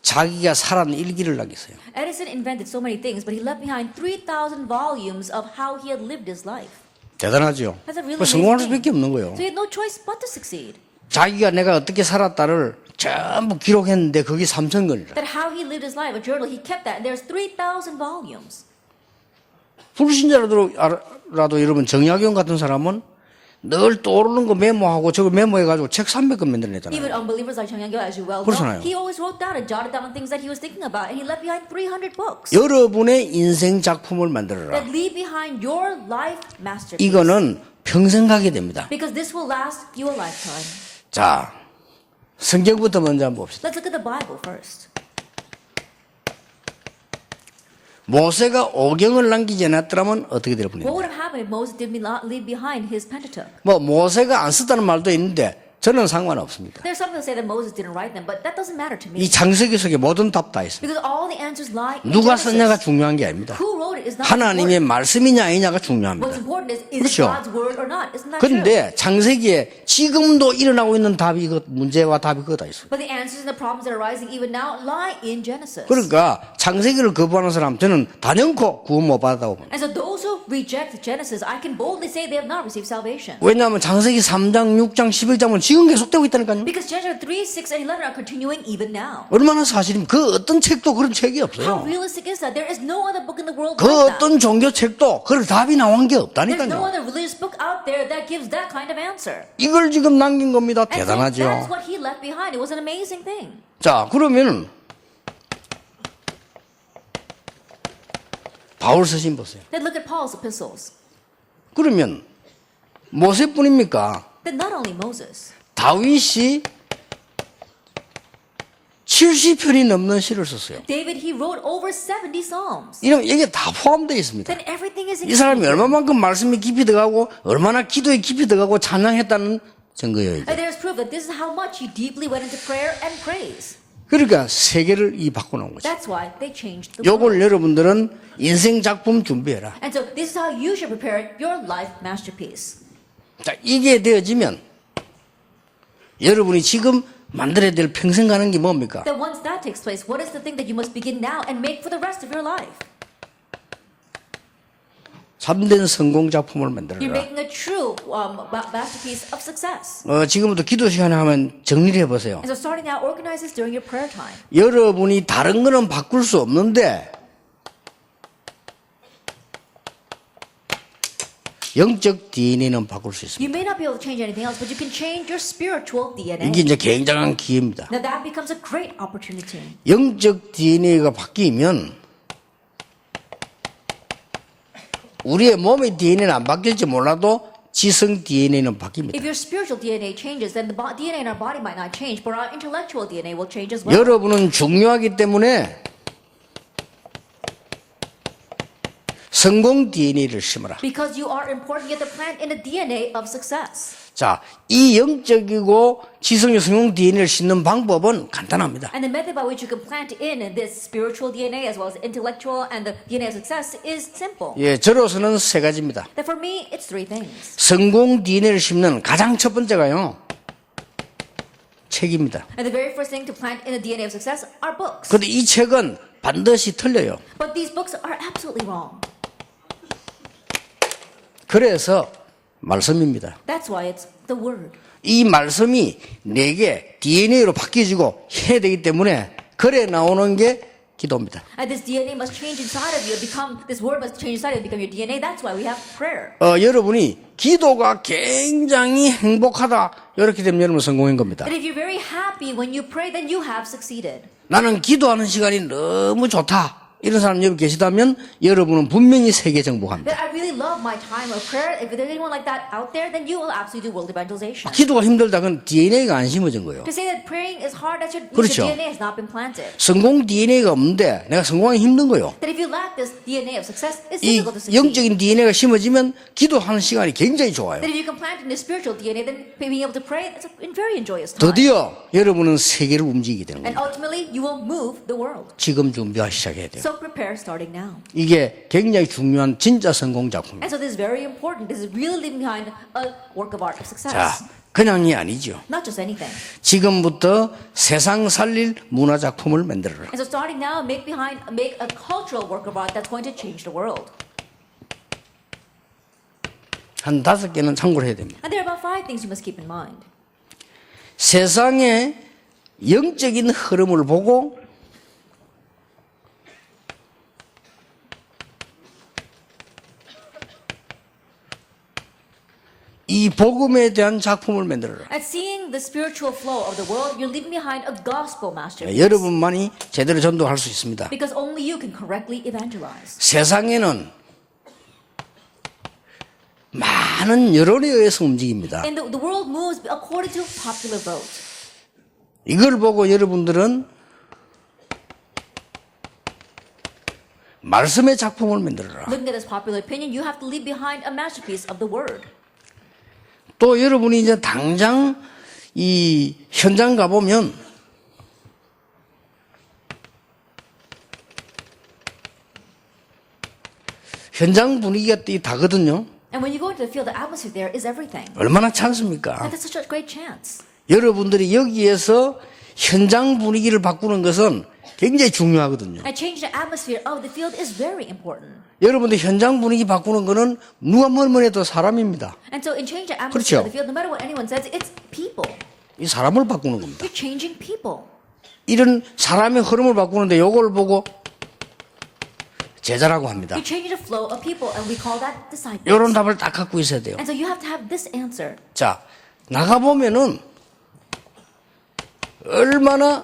자기가 살아난 일기를 남겼어요. Edison invented so many things, but he left behind 3,000 volumes of how he had lived his life. 대단하죠. That's a really 성공할 amazing 수밖에 없는 거예요. So he had no choice but to succeed. 자기가 내가 어떻게 살았다를 전부 기록했는데 그게 3,000권이라. That how he lived his life, a journal, he kept that, and there's 3,000 volumes. 불신자라도 여러분 정약용 같은 사람은 늘 떠오르는 거 메모하고 저거 메모해가지고 책 300권 만들어냈잖아요. Even unbelievers like Chung Young-gyo, as you well know, 그렇잖아요. he always wrote down and jotted down things that he was thinking about, and he left behind 300 books. 여러분의 인생 작품을 만들어라. That leave behind your life masterpiece. 이거는 평생 가게 됩니다. Because this will last you a lifetime. 자, 성경부터 먼저 한번 봅시다. Let's look at the Bible first. 모세가 오경을 남기지 않았더라면 어떻게 될 What 뻔입니까? would have happened if Moses did not leave behind his Pentateuch? 뭐 모세가 안 썼다는 말도 있는데 저는 상관없습니다. There's some who say that Moses didn't write them, but that doesn't matter to me. 이 창세기 속에 모든 답 다 있습니다. Because all the answers lie in 누가 Genesis. 썼냐가 중요한 게 아닙니다. Who wrote it is not 하나님의 important. 말씀이냐 아니냐가 What's 중요합니다. important is it 그렇죠. God's word or not? Isn't that true? 그런데 창세기에 지금도 일어나고 있는 답이 문제와 답이 그거 다 있어요. But the answers and the problems that are arising even now lie in Genesis. 그러니까 창세기를 거부하는 사람 저는 단연코 구원 못 받았다고 봅니다. And so those who reject Genesis, I can boldly say they have not received salvation. 왜냐하면 창세기 3장, 6장, 11장은 지금 계속되고 있다니까요. Because Joshua 3, 6, and 11 are continuing even now. 얼마나 사실입니까? 그 어떤 책도 그런 책이 How 없어요. realistic is that? There is no other book in the world 그 like that. 어떤 종교 책도 그걸 답이 나온 게 There's no 없다니까요. other religious book out there that gives that kind of answer. 이걸 지금 남긴 겁니다. And so 대단하죠. that's what he left behind. It was an amazing thing. 자, 그러면 바울 서신 보세요. Then look at Paul's epistles. 그러면 모세뿐입니까? Then not only Moses, 다윗이 70편이 넘는 시를 썼어요. David, he wrote over 70 psalms. 이러면 이게 다 포함되어 있습니다. Then everything is 이 사람이 included. 얼마만큼 말씀이 깊이 들어가고 얼마나 기도에 깊이 들어가고 찬양했다는 증거예요. 이게. And there's proof that this is how much he deeply went into prayer and praise. 그러니까 세계를 이 바꿔놓은 거죠. That's why they changed the world. 요걸 여러분들은 인생 작품 준비해라. And so this is how you should prepare your life masterpiece. 자, 이게 되어지면 여러분이 지금 만들어야 될 평생 가는 게 뭡니까? Then once that takes place, what is the thing that you must begin now and make for the rest of your life? 참된 성공 작품을 You're 만들어라. making a true masterpiece of success. 지금부터 기도 시간에 하면 정리를 해보세요. And so starting now, organize this during your prayer time. 여러분이 다른 거는 바꿀 수 없는데 영적 DNA는 바꿀 수 있습니다. You may not be able to change anything else, but you can change your spiritual DNA. 이게 이제 굉장한 기회입니다. Now that becomes a great opportunity. 영적 DNA가 바뀌면 우리의 몸의 DNA는 안 바뀔지 몰라도 지성 DNA는 바뀝니다. If your spiritual DNA changes, then the DNA in our body might not change, but our intellectual DNA will change as well. 여러분은 중요하기 때문에 성공 DNA를 심어라. Because you are important, you have to plant in a DNA of success. 자, 이 영적이고 지성의 성공 DNA를 심는 방법은 간단합니다. And the method by which you can plant in this spiritual DNA as well as intellectual and the DNA of success is simple. 예, 저로서는 세 가지입니다. That for me, it's three things. 성공 DNA를 심는 가장 첫 번째가요, 책입니다. And the very first thing to plant in the DNA of success are books. 근데 이 책은 반드시 틀려요. But these books are absolutely wrong. 그래서 말씀입니다. That's why it's the word. 이 말씀이 내게 DNA로 바뀌어지고 해야 되기 때문에 그래 나오는 게 기도입니다. And this DNA must change inside of you. This word must change inside of you, become your DNA. That's why we have prayer. 여러분이 기도가 굉장히 행복하다 이렇게 되면 여러분 성공한 겁니다. And if you're very happy when you pray, then you have succeeded. 나는 기도하는 시간이 너무 좋다 이런 사람 여기 계시다면 여러분은 분명히 세계 정복합니다. That I really love my time of prayer. If there's anyone like that out there, then you will absolutely do world evangelization. 기도가 힘들다 그건 DNA가 안 심어진 거예요. To say that praying is hard, that your 그렇죠. DNA has not been planted. 성공 DNA가 없는데 내가 성공하기 힘든 거예요. That if you lack this DNA of success, it's 이 difficult to succeed. 영적인 DNA가 심어지면 기도하는 시간이 굉장히 좋아요. That if you can plant in the spiritual DNA, then being able to pray, it's a very enjoyous time. 드디어 여러분은 세계를 움직이게 되는 And 거예요. ultimately, you will move the world. 지금 준비하기 시작해야 돼요. So prepare starting now. 이게 굉장히 중요한 진짜 성공 작품입니다. And so this is very important. This is really leaving behind a work of art of success. 자, 그냥이 아니죠. Not just anything. 지금부터 세상 살릴 문화 작품을 만들어라. And so starting now, make a cultural work of art that's going to change the world. 한 5개는 참고를 해야 됩니다. And there are about 5 things you must keep in mind. 세상의 영적인 흐름을 보고 이 복음에 대한 작품을 만들어라. At seeing the spiritual flow of the world, you're leaving behind a gospel masterpiece. 여러분만이 제대로 전도할 수 있습니다. Because only you can correctly evangelize. 세상에는 많은 여론에 의해서 움직입니다. And the world moves according to popular vote. 이걸 보고 여러분들은 말씀의 작품을 만들어라. Looking at this popular opinion, you have to leave behind a masterpiece of the word. 또 여러분이 이제 당장 이 현장 가보면 현장 분위기가 다거든요. And when you go into the field, the atmosphere there is everything. 얼마나 찬스입니까? And that's such a great chance. 여러분들이 여기에서 현장 분위기를 바꾸는 것은 굉장히 중요하거든요. And change the atmosphere of the field is very important. 여러분들 현장 분위기 바꾸는 거는 누가 뭐만 해도 사람입니다. And so in change the atmosphere 그렇죠. of the field, no matter what anyone says, it's people. 이 사람을 바꾸는 겁니다. You're changing people. 이런 사람의 흐름을 바꾸는데 요걸 보고 제자라고 합니다. You change the flow of people, and we call that disciples. 이런 답을 딱 갖고 있어야 돼요. And so you have to have this answer. 자, 나가보면은 얼마나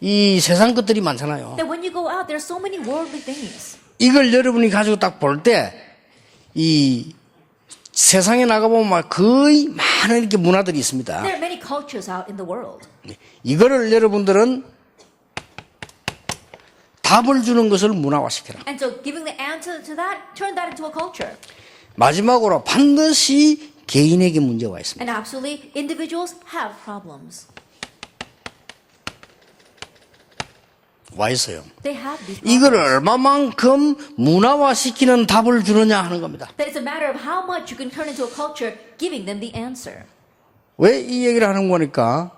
이 세상 것들이 많잖아요. That when you go out, there are so many worldly things. 이걸 여러분이 가지고 딱 볼 때 이 세상에 나가보면 막 거의 많은 이렇게 문화들이 있습니다. There are many cultures out in the world. 이거를 여러분들은 답을 주는 것을 문화화시켜라. And so giving the answer to that, turn that into a culture. 마지막으로 반드시 개인에게 문제가 있습니다. And absolutely, individuals have problems. 와 있어요. They have these 이걸 problems. 얼마만큼 문화화시키는 답을 주느냐 하는 겁니다. That it's a matter of how much you can turn into a culture, giving them the answer. 왜 이 얘기를 하는 거니까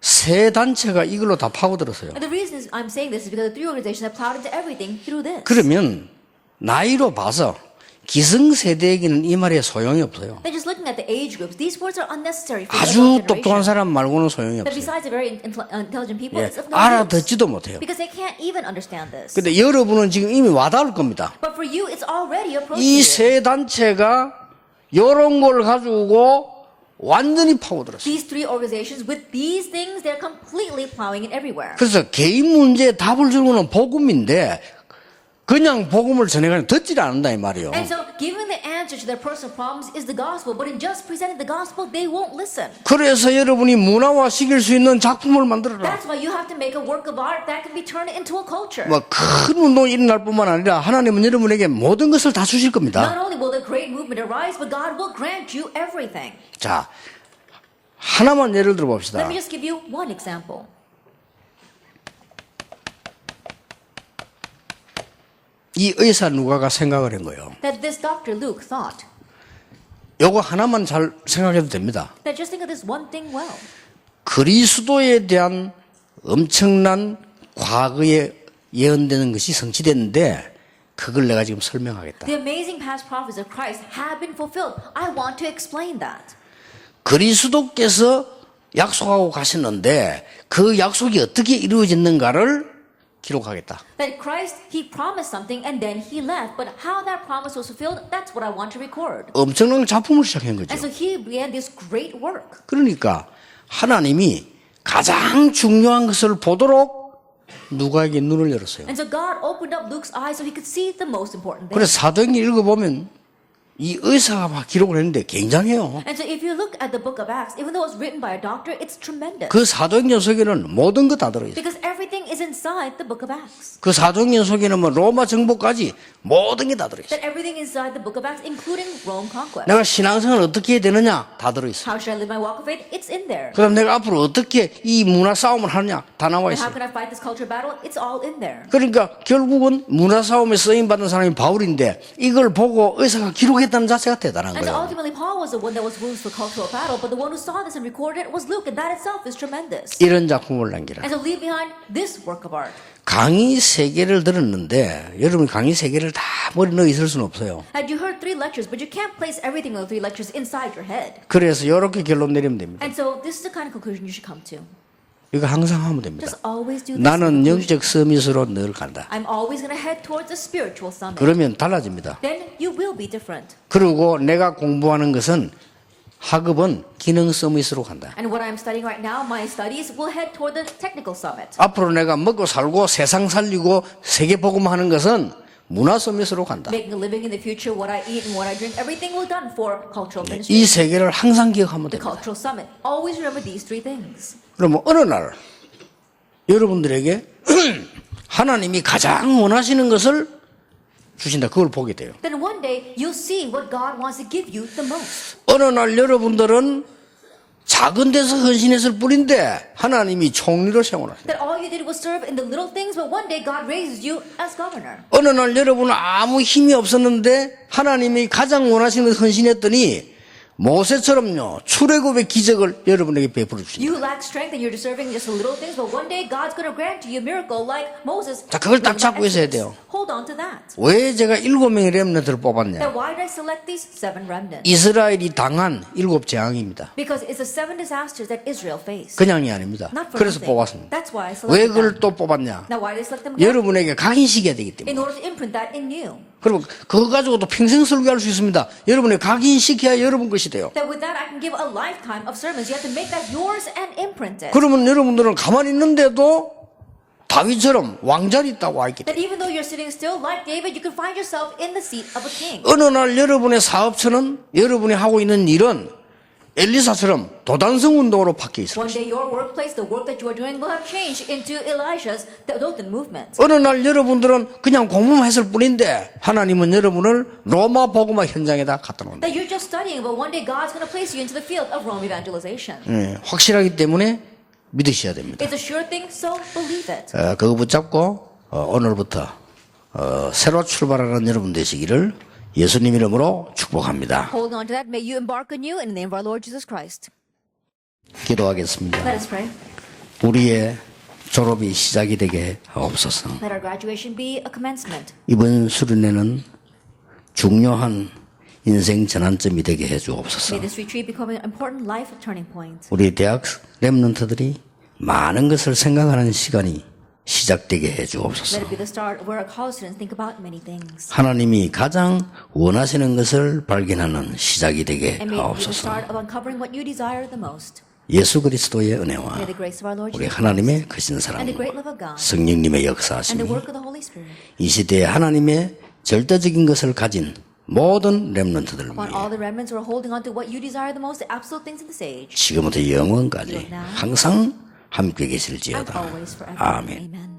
세 단체가 이걸로 다 파고들었어요. And the reason is I'm saying this is because the three organizations have plowed into everything through this. 그러면 나이로 봐서 기성세대에게는 이 말에 소용이 없어요. Then just looking at the age groups, these words are unnecessary for the 아주 adult 똑똑한 generation. 사람 말고는 소용이 But 없어요. besides the very intelligent people, 예, it's of no use. 알아듣지도 못해요. Because they can't even understand this. 근데 여러분은 지금 이미 와닿을 겁니다. But for you, it's already approaching 이 you. 세 단체가 이런 걸 가지고 완전히 파고들었어요. These three organizations, with these things, they're completely plowing it everywhere. 그래서 개인 문제에 답을 주는 건 복음인데 그냥 복음을 전해가지고 듣지를 않는다 이 말이에요. And so giving the answer to their personal problems is the gospel, but in just presenting the gospel, they won't listen. 그래서 여러분이 문화화시킬 수 있는 작품을 만들어라. That's why you have to make a work of art that can be turned into a culture. 뭐 큰 운동이 일어날 뿐만 아니라 하나님은 여러분에게 모든 것을 다 주실 Not 겁니다. only will the great movement arise, but God will grant you everything. 자, 하나만 예를 들어 Let 봅시다. me just give you one example. 이 의사 누가가 생각을 한 거예요. That this Dr. Luke thought. 요거 하나만 잘 생각해도 됩니다. That just think of this one thing well. 그리스도에 대한 엄청난 과거에 예언되는 것이 성취됐는데 그걸 내가 지금 설명하겠다. The amazing past prophecies of Christ have been fulfilled. I want to explain that. 그리스도께서 약속하고 가셨는데 그 약속이 어떻게 이루어졌는가를 기록하겠다. That Christ, He promised something and then He left. But how that promise was fulfilled, that's what I want to record. 엄청난 작품을 시작한 거죠. And so He began this great work. 그러니까 하나님이 가장 중요한 것을 보도록 누가에게 눈을 열었어요. And so God opened up Luke's eyes so he could see the most important things. 그래서 사도행전 읽어보면 이 의사가 막 기록을 했는데 굉장해요. And so if you look at the book of Acts, even though it was written by a doctor, it's tremendous. 그 사도행전 속에는 모든 것 다 들어있어요. Because everything is inside the book of Acts. 그 사도행전 속에는 뭐 로마 정복까지 모든 게 다 들어있어요. That everything inside the book of Acts, including Rome conquest. 내가 신앙생활 어떻게 해야 되느냐 다 들어있어요. How should I live my walk of faith? It's in there. 그 다음 내가 앞으로 어떻게 이 문화 싸움을 하느냐 다 나와 And how 있어요. can I fight this culture battle? It's all in there. 그러니까 결국은 문화 싸움에 쓰임받은 사람이 바울인데 이걸 보고 의사가 기록했다는 자체가 대단한 And so 거예요. ultimately, Paul was the one that was ruled for cultural battle, but the one who saw this and recorded it was Luke, and that itself is tremendous. 이런 작품을 남기라. And so leave behind this work of art. 강의 3개를 들었는데 여러분 강의 3개를 다 머리 넣어 있을 수는 없어요. And you heard 3 lectures, but you can't place everything in the 3 lectures inside your head. 그래서 이렇게 결론 내리면 됩니다. And so this is the kind of conclusion you should come to. 이거 항상 하면 됩니다. Just always do this. 나는 영적 서밋으로 늘 간다. I'm always going to head towards the spiritual summit. 그러면 달라집니다. Then you will be different. 그리고 내가 공부하는 것은 학업은 기능 서밋으로 간다. And what I'm studying right now, my studies will head toward the technical summit. 앞으로 내가 먹고 살고 세상 살리고 세계 복음하는 것은 문화 서밋으로 간다. Making a living in the future, what I eat and what I drink, everything will done for cultural ministry. 이 3개를 항상 기억하면 The 됩니다. cultural summit. Always remember these 3 things. 그러면 어느 날 여러분들에게 하나님이 가장 원하시는 것을 주신다. 그걸 보게 돼요. Then one day you'll see what God wants to give you the most. 어느 날 여러분들은 작은 데서 헌신했을 뿐인데 하나님이 총리로 세워놨어요. That all you did was serve in the little things, but one day God raises you as governor. 어느 날 여러분은 아무 힘이 없었는데 하나님이 가장 원하시는 헌신했더니 모세처럼요 출애굽의 기적을 여러분에게 베풀어 주신다. You lack strength and you're deserving just the little things, but one day God's going to grant you a miracle like Moses. 자, 그걸 딱 잡고 있어야 돼요. Hold on to that. 왜 제가 7명의 렘넌트를 뽑았냐? Then why did I select these 7 remnants? 이스라엘이 당한 7 재앙입니다. Because it's the 7 disasters that Israel faced. 그냥이 아닙니다. Not for 그래서 nothing. 뽑았습니다. That's why I 왜 selected 그걸 them. 또 뽑았냐? Now why did I select them again? 여러분에게 각인시켜야 되기 In 때문에. order to imprint that in you. 그리고 그거 가지고도 평생 설교할 수 있습니다. 여러분이 각인시켜야 여러분 것이 돼요. That with that I can give a lifetime of sermons. You have to make that yours and imprint it. 그러면 여러분들은 가만히 있는데도 다윗처럼 왕자리 있다고 알기 때문에 That even though you're sitting still like David, you can find yourself in the seat of a king. 어느 날 여러분의 사업처는 여러분이 하고 있는 일은 엘리사처럼 도단성 운동으로 바뀌어 있을 One 것입니다. day your workplace, the work that you are doing will have changed into Elisha's Dothan movement. 어느 날 여러분들은 그냥 공부만 했을 뿐인데 하나님은 여러분을 로마 복음화 현장에다 갖다 놓는다. That you're just studying, but one day God's going to place you into the field of Rome evangelization. 확실하기 때문에 믿으셔야 됩니다. It's a sure thing, so believe it. 그거 붙잡고 오늘부터 새로 출발하는 여러분 되시기를 예수님 이름으로 축복합니다. Hold on to that. May you embark anew in the name of our Lord Jesus Christ. 기도하겠습니다. Let us pray. 우리의 졸업이 시작이 되게 하옵소서. Let our graduation be a commencement. 이번 수련회는 중요한 인생 전환점이 되게 해주옵소서. May this retreat become an important life turning point. 우리 대학 렘넌트들이 많은 것을 생각하는 시간이 시작되게 해주옵소서. Let it be the start where our college students think about many things. 하나님이 가장 원하시는 것을 발견하는 시작이 되게 And may it be the 하옵소서. start of uncovering what you desire the most. 예수 그리스도의 은혜와 May the grace of our Lord 우리 Jesus 하나님의 크신 and the great 사랑과 love of God 성령님의 and 역사하심이 the work of the Holy Spirit 이 시대에 하나님의 절대적인 것을 가진 모든 렘넌트들을 upon 위해 all the remnants who are holding on to what you desire the most, the absolute things in this age, 지금부터 영원까지 항상 함께 and 계실지어다. always forever. 아멘. Amen.